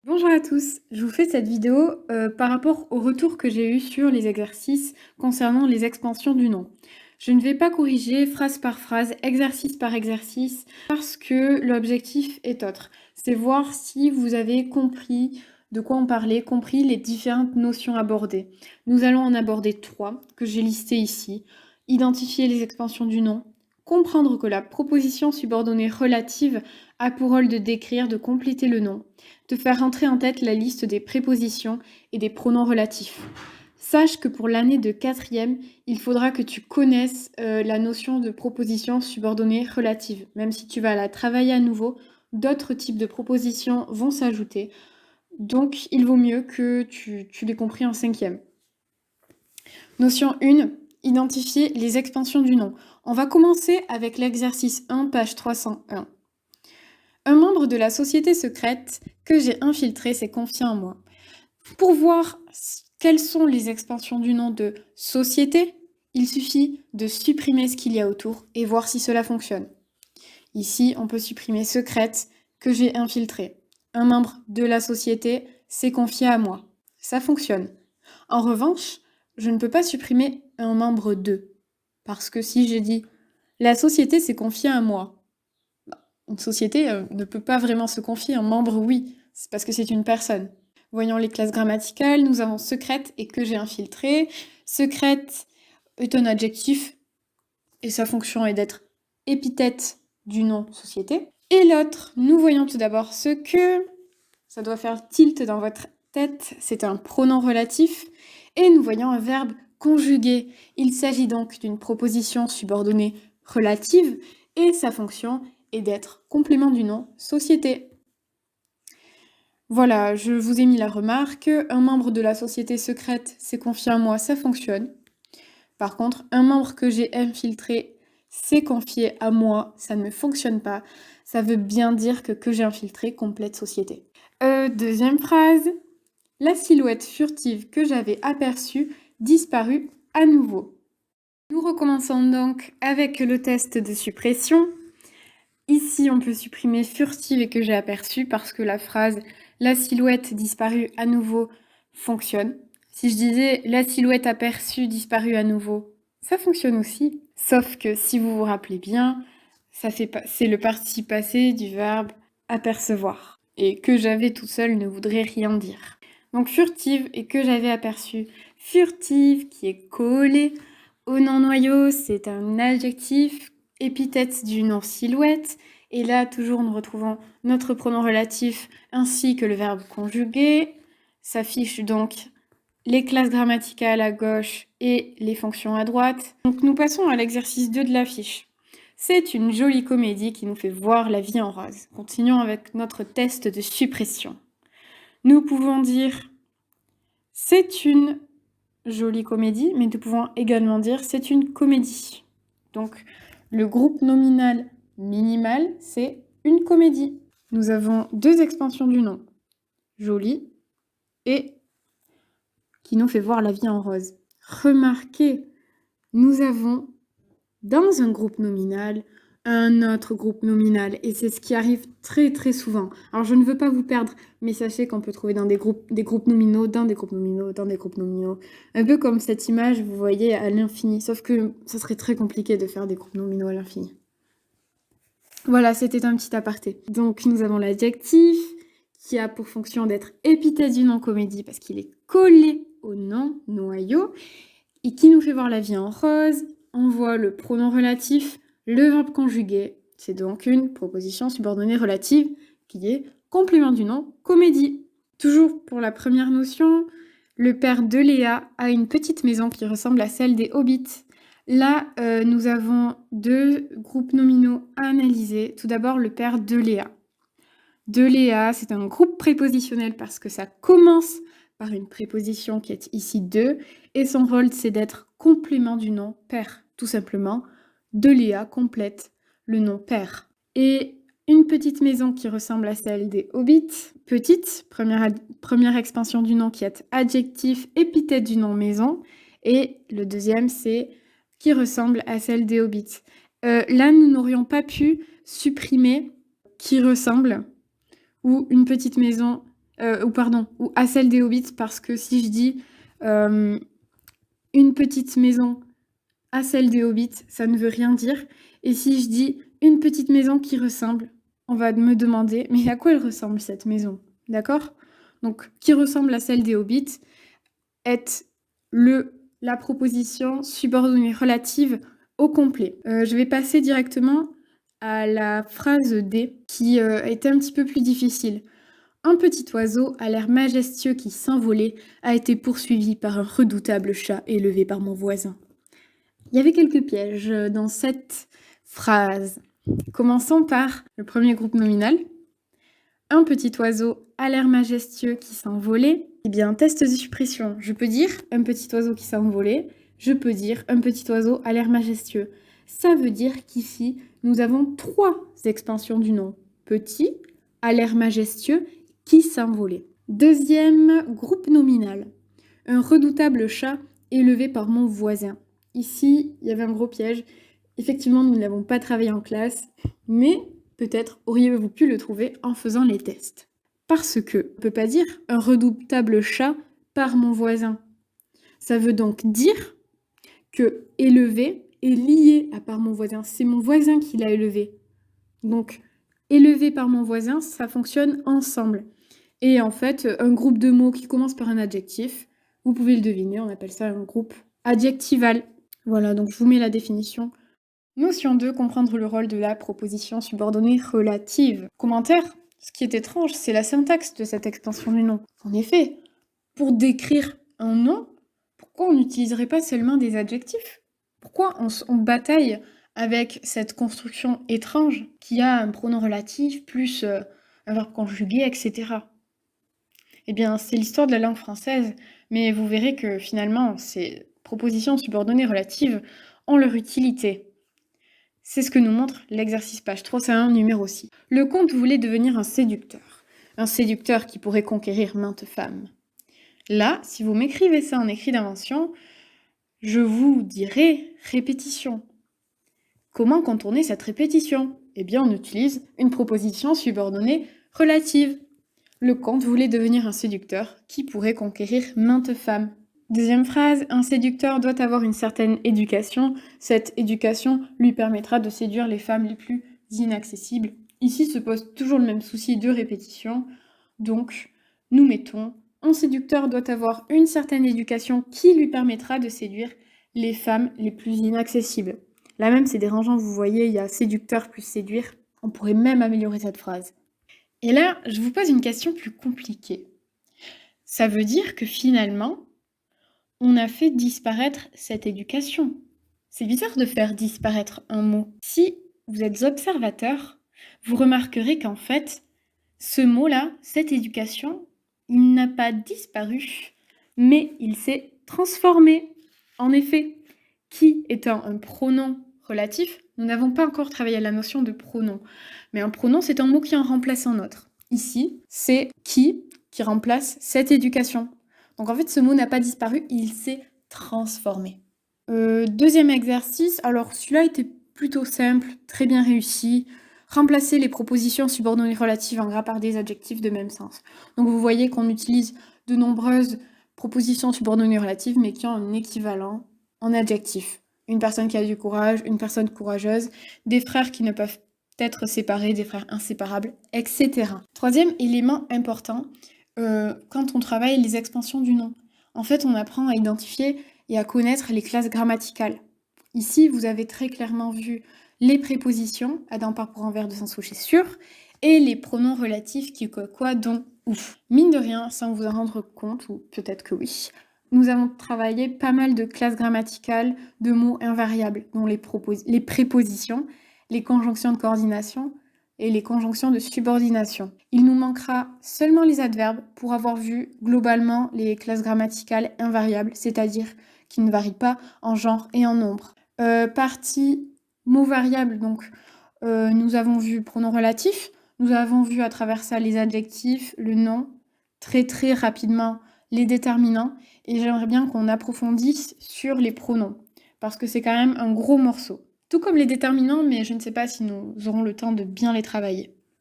Bonjour à tous, je vous fais cette vidéo par rapport au retour que j'ai eu sur les exercices concernant les expansions du nom. Je ne vais pas corriger phrase par phrase, exercice par exercice, parce que l'objectif est autre. C'est voir si vous avez compris de quoi on parlait, compris les différentes notions abordées. Nous allons en aborder 3 que j'ai listées ici. Identifier les expansions du nom, comprendre que la proposition subordonnée relative a pour rôle de décrire, de compléter le nom, te faire rentrer en tête la liste des prépositions et des pronoms relatifs. Sache que pour l'année de 4e, il faudra que tu connaisses la notion de proposition subordonnée relative. Même si tu vas la travailler à nouveau, d'autres types de propositions vont s'ajouter. Donc, il vaut mieux que tu l'aies compris en 5e. Notion 1, identifier les expansions du nom. On va commencer avec l'exercice 1, page 301. Un membre de la société secrète que j'ai infiltré s'est confié en moi. Pour voir quelles sont les expansions du nom de société, il suffit de supprimer ce qu'il y a autour et voir si cela fonctionne. Ici, on peut supprimer secrète que j'ai infiltré. Un membre de la société s'est confié à moi. Ça fonctionne. En revanche, je ne peux pas supprimer un membre de. Parce que si j'ai dit la société s'est confiée à moi, une société ne peut pas vraiment se confier, un membre oui, c'est parce que c'est une personne. Voyons les classes grammaticales, nous avons secrète et que j'ai infiltré. Secrète est un adjectif et sa fonction est d'être épithète du nom société. Et l'autre, nous voyons tout d'abord ce que, ça doit faire tilt dans votre tête, c'est un pronom relatif. Et nous voyons un verbe conjugué. Il s'agit donc d'une proposition subordonnée relative et sa fonction est d'être complément du nom société. Voilà, je vous ai mis la remarque. Un membre de la société secrète s'est confié à moi, ça fonctionne. Par contre, un membre que j'ai infiltré s'est confié à moi, ça ne fonctionne pas. Ça veut bien dire que j'ai infiltré complète société. Deuxième phrase. La silhouette furtive que j'avais aperçue disparut à nouveau. Nous recommençons donc avec le test de suppression. Ici, on peut supprimer furtive et que j'ai aperçu parce que la phrase « la silhouette disparue à nouveau » fonctionne. Si je disais « la silhouette aperçue disparue à nouveau », ça fonctionne aussi. Sauf que si vous vous rappelez bien, c'est le participe passé du verbe apercevoir. Et que j'avais tout seul ne voudrait rien dire. Donc furtive et que j'avais aperçu. Furtive qui est collée au nom noyau, c'est un adjectif épithète du nom silhouette. Et là, toujours, nous retrouvons notre pronom relatif ainsi que le verbe conjugué. S'affichent donc les classes grammaticales à gauche et les fonctions à droite. Donc nous passons à l'exercice 2 de la fiche. C'est une jolie comédie qui nous fait voir la vie en rose. Continuons avec notre test de suppression. Nous pouvons dire c'est une jolie comédie, mais nous pouvons également dire c'est une comédie. Donc le groupe nominal minimal, c'est une comédie. Nous avons deux expansions du nom, jolie et qui nous fait voir la vie en rose. Remarquez, nous avons dans un groupe nominal un autre groupe nominal et c'est ce qui arrive très très souvent. Alors je ne veux pas vous perdre, mais sachez qu'on peut trouver dans des groupes nominaux, dans des groupes nominaux, dans des groupes nominaux. Un peu comme cette image, vous voyez, à l'infini, sauf que ça serait très compliqué de faire des groupes nominaux à l'infini. Voilà, c'était un petit aparté. Donc nous avons l'adjectif qui a pour fonction d'être épithète du nom comédie parce qu'il est collé au nom noyau et qui nous fait voir la vie en rose. On voit le pronom relatif, le verbe conjugué. C'est donc une proposition subordonnée relative qui est complément du nom comédie. Toujours pour la première notion, le père de Léa a une petite maison qui ressemble à celle des hobbits. Là, nous avons deux groupes nominaux à analyser. Tout d'abord, le père de Léa. De Léa, c'est un groupe prépositionnel parce que ça commence par une préposition qui est ici de, et son rôle, c'est d'être complément du nom père, tout simplement. De Léa complète le nom père. Et une petite maison qui ressemble à celle des hobbits, petite, première expansion du nom qui est adjectif, épithète du nom maison, et le deuxième, c'est qui ressemble à celle des hobbits. Là, nous n'aurions pas pu supprimer qui ressemble ou une petite maison ou à celle des hobbits, parce que si je dis une petite maison à celle des hobbits, ça ne veut rien dire. Et si je dis une petite maison qui ressemble, on va me demander, mais à quoi elle ressemble cette maison? D'accord? Donc, qui ressemble à celle des hobbits est la proposition subordonnée relative au complet. Je vais passer directement à la phrase D qui était un petit peu plus difficile. Un petit oiseau à l'air majestueux qui s'envolait a été poursuivi par un redoutable chat élevé par mon voisin. Il y avait quelques pièges dans cette phrase. Commençons par le premier groupe nominal. Un petit oiseau à l'air majestueux qui s'envolait. Eh bien, test de suppression. Je peux dire un petit oiseau qui s'envolait. Je peux dire un petit oiseau à l'air majestueux. Ça veut dire qu'ici, nous avons 3 expansions du nom. Petit, à l'air majestueux, qui s'envolait. Deuxième groupe nominal. Un redoutable chat élevé par mon voisin. Ici, il y avait un gros piège. Effectivement, nous ne l'avons pas travaillé en classe, mais peut-être auriez-vous pu le trouver en faisant les tests. Parce que, on ne peut pas dire un redoutable chat par mon voisin. Ça veut donc dire que élevé est lié à par mon voisin. C'est mon voisin qui l'a élevé. Donc, élevé par mon voisin, ça fonctionne ensemble. Et en fait, un groupe de mots qui commence par un adjectif, vous pouvez le deviner, on appelle ça un groupe adjectival. Voilà, donc je vous mets la définition. Notion 2, comprendre le rôle de la proposition subordonnée relative. Commentaire, ce qui est étrange, c'est la syntaxe de cette extension du nom. En effet, pour décrire un nom, pourquoi on n'utiliserait pas seulement des adjectifs? Pourquoi on bataille avec cette construction étrange qui a un pronom relatif plus un verbe conjugué, etc. Eh bien, c'est l'histoire de la langue française, mais vous verrez que finalement, ces propositions subordonnées relatives ont leur utilité. C'est ce que nous montre l'exercice page 301 numéro 6. Le comte voulait devenir un séducteur qui pourrait conquérir maintes femmes. Là, si vous m'écrivez ça en écrit d'invention, je vous dirai répétition. Comment contourner cette répétition? Eh bien, on utilise une proposition subordonnée relative. Le comte voulait devenir un séducteur qui pourrait conquérir maintes femmes. Deuxième phrase, un séducteur doit avoir une certaine éducation. Cette éducation lui permettra de séduire les femmes les plus inaccessibles. Ici se pose toujours le même souci de répétition. Donc, nous mettons un séducteur doit avoir une certaine éducation qui lui permettra de séduire les femmes les plus inaccessibles. Là même, c'est dérangeant, vous voyez, il y a séducteur plus séduire. On pourrait même améliorer cette phrase. Et là, je vous pose une question plus compliquée. Ça veut dire que finalement, on a fait disparaître cette éducation. C'est bizarre de faire disparaître un mot. Si vous êtes observateur, vous remarquerez qu'en fait, ce mot-là, cette éducation, il n'a pas disparu, mais il s'est transformé. En effet, qui étant un pronom relatif, nous n'avons pas encore travaillé la notion de pronom. Mais un pronom, c'est un mot qui en remplace un autre. Ici, c'est qui remplace cette éducation. Donc en fait, ce mot n'a pas disparu, il s'est transformé. Deuxième exercice, alors celui-là était plutôt simple, très bien réussi. Remplacer les propositions subordonnées relatives en gras par des adjectifs de même sens. Donc vous voyez qu'on utilise de nombreuses propositions subordonnées relatives, mais qui ont un équivalent en adjectif. Une personne qui a du courage, une personne courageuse, des frères qui ne peuvent être séparés, des frères inséparables, etc. Troisième élément important, quand on travaille les expansions du nom. En fait, on apprend à identifier et à connaître les classes grammaticales. Ici, vous avez très clairement vu les prépositions, Adam part pour un verre de sans souci sûr, et les pronoms relatifs qui quoi, dont, ou. Mine de rien, sans vous en rendre compte, ou peut-être que oui, nous avons travaillé pas mal de classes grammaticales de mots invariables, dont les prépositions, les conjonctions de coordination et les conjonctions de subordination. Il nous manquera seulement les adverbes pour avoir vu globalement les classes grammaticales invariables, c'est-à-dire qui ne varient pas en genre et en nombre. Partie mots variables, donc nous avons vu pronom relatif, nous avons vu à travers ça les adjectifs, le nom, très rapidement les déterminants, et j'aimerais bien qu'on approfondisse sur les pronoms, parce que c'est quand même un gros morceau. Tout comme les déterminants, mais je ne sais pas si nous aurons le temps de bien les travailler.